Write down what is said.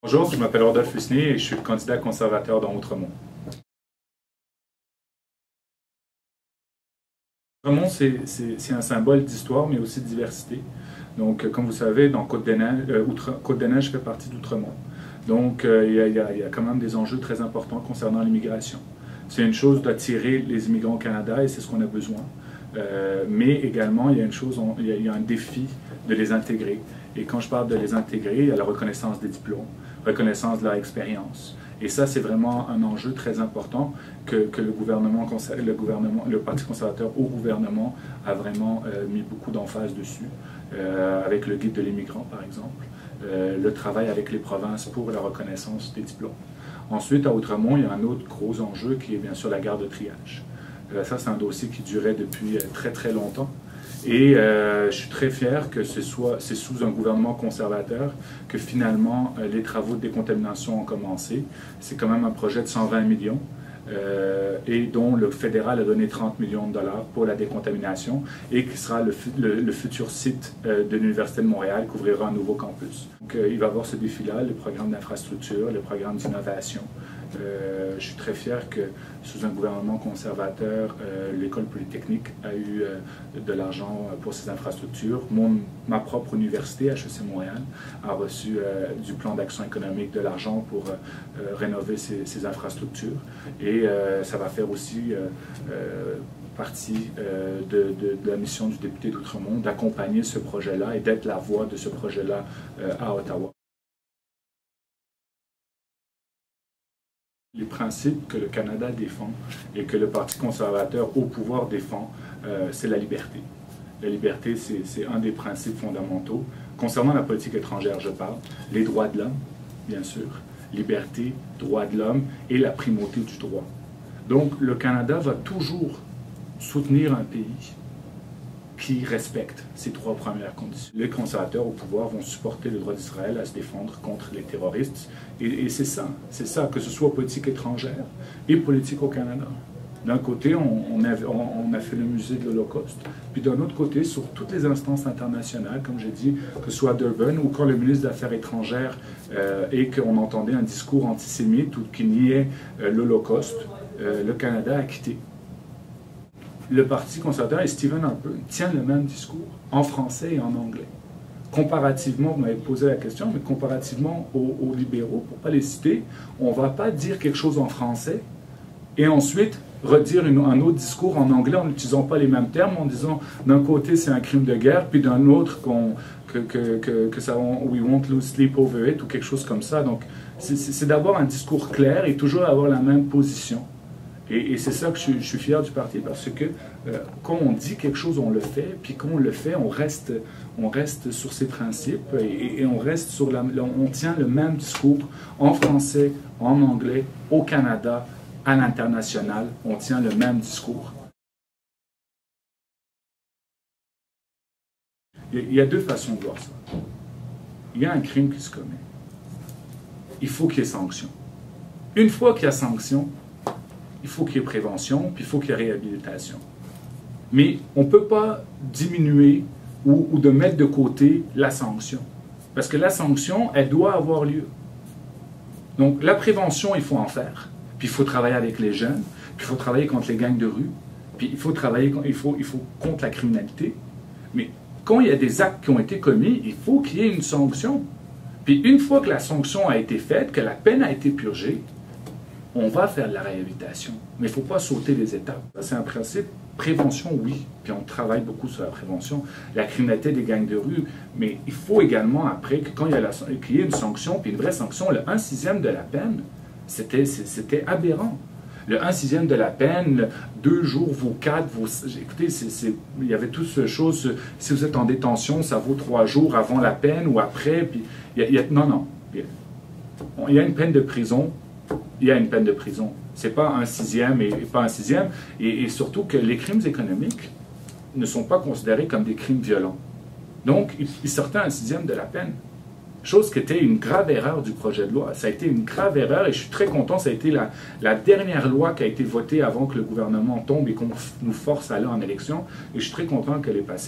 Bonjour, je m'appelle Rodolphe Husny et je suis le candidat conservateur dans Outremont. Outremont, c'est un symbole d'histoire, mais aussi de diversité. Donc, comme vous savez, dans Côte-des-Neiges fait partie d'Outremont. Donc, il y a quand même des enjeux très importants concernant l'immigration. C'est une chose d'attirer les immigrants au Canada et c'est ce qu'on a besoin. Mais également, il y a un défi de les intégrer. Et quand je parle de les intégrer, il y a la reconnaissance des diplômes, reconnaissance de leur expérience. Et ça, c'est vraiment un enjeu très important que le Parti conservateur au gouvernement a vraiment mis beaucoup d'emphase dessus, avec le guide de l'immigrant, par exemple, le travail avec les provinces pour la reconnaissance des diplômes. Ensuite, à Outremont, il y a un autre gros enjeu qui est bien sûr la gare de triage. Ça, c'est un dossier qui durait depuis très très longtemps. Et je suis très fier que c'est sous un gouvernement conservateur que finalement les travaux de décontamination ont commencé. C'est quand même un projet de 120 millions et dont le fédéral a donné 30 millions de dollars pour la décontamination et qui sera le futur site de l'Université de Montréal qui ouvrira un nouveau campus. Donc, il va y avoir ce défi-là, les programmes d'infrastructure, les programmes d'innovation. Je suis très fier que sous un gouvernement conservateur, l'École polytechnique a eu de l'argent pour ses infrastructures. Ma propre université, HEC Montréal, a reçu du plan d'action économique de l'argent pour rénover ses infrastructures. Et ça va faire aussi partie de la mission du député d'Outremont d'accompagner ce projet-là et d'être la voix de ce projet-là à Ottawa. Les principes que le Canada défend et que le Parti conservateur au pouvoir défend, c'est la liberté. La liberté, c'est un des principes fondamentaux. Concernant la politique étrangère, je parle, les droits de l'homme, bien sûr, liberté, droits de l'homme et la primauté du droit. Donc, le Canada va toujours soutenir un pays qui respecte ces trois premières conditions. Les conservateurs au pouvoir vont supporter le droit d'Israël à se défendre contre les terroristes. Et c'est ça, que ce soit politique étrangère et politique au Canada. D'un côté, on a fait le musée de l'Holocauste, puis d'un autre côté, sur toutes les instances internationales, comme j'ai dit, que ce soit à Durban ou quand le ministre des Affaires étrangères et qu'on entendait un discours antisémite ou qui niait l'Holocauste, le Canada a quitté. Le Parti conservateur et Stephen Harper tiennent le même discours en français et en anglais. Comparativement, vous m'avez posé la question, mais comparativement aux libéraux, pour ne pas les citer, on ne va pas dire quelque chose en français et ensuite redire un autre discours en anglais en n'utilisant pas les mêmes termes, en disant d'un côté c'est un crime de guerre, puis d'un autre we won't lose sleep over it ou quelque chose comme ça. Donc c'est d'avoir un discours clair et toujours avoir la même position. Et c'est ça que je suis fier du parti, parce que quand on dit quelque chose, on le fait, puis quand on le fait, on reste sur ses principes et on tient le même discours en français, en anglais, au Canada, à l'international, on tient le même discours. Il y a deux façons de voir ça. Il y a un crime qui se commet. Il faut qu'il y ait sanction. Une fois qu'il y a sanction, il faut qu'il y ait prévention, puis il faut qu'il y ait réhabilitation. Mais on ne peut pas diminuer ou de mettre de côté la sanction. Parce que la sanction, elle doit avoir lieu. Donc la prévention, il faut en faire. Puis il faut travailler avec les jeunes, puis il faut travailler contre les gangs de rue, puis il faut travailler contre la criminalité. Mais quand il y a des actes qui ont été commis, il faut qu'il y ait une sanction. Puis une fois que la sanction a été faite, que la peine a été purgée, on va faire de la réhabilitation, mais il ne faut pas sauter les étapes. C'est un principe, prévention, oui, puis on travaille beaucoup sur la prévention, la criminalité des gangs de rue, mais il faut également, après, que quand qu'il y ait une sanction, puis une vraie sanction, le 1/6 de la peine, c'était aberrant. Le 1/6 de la peine, 2 jours, vaut 4, écoutez, il y avait toutes ces choses, si vous êtes en détention, ça vaut 3 jours avant la peine ou après, puis non, il y a une peine de prison. Il y a une peine de prison. Ce n'est pas 1/6 et pas 1/6. Et surtout que les crimes économiques ne sont pas considérés comme des crimes violents. Donc, ils sortaient 1/6 de la peine. Chose qui était une grave erreur du projet de loi. Ça a été une grave erreur et je suis très content. Ça a été la dernière loi qui a été votée avant que le gouvernement tombe et qu'on nous force à aller en élection. Et je suis très content qu'elle ait passé.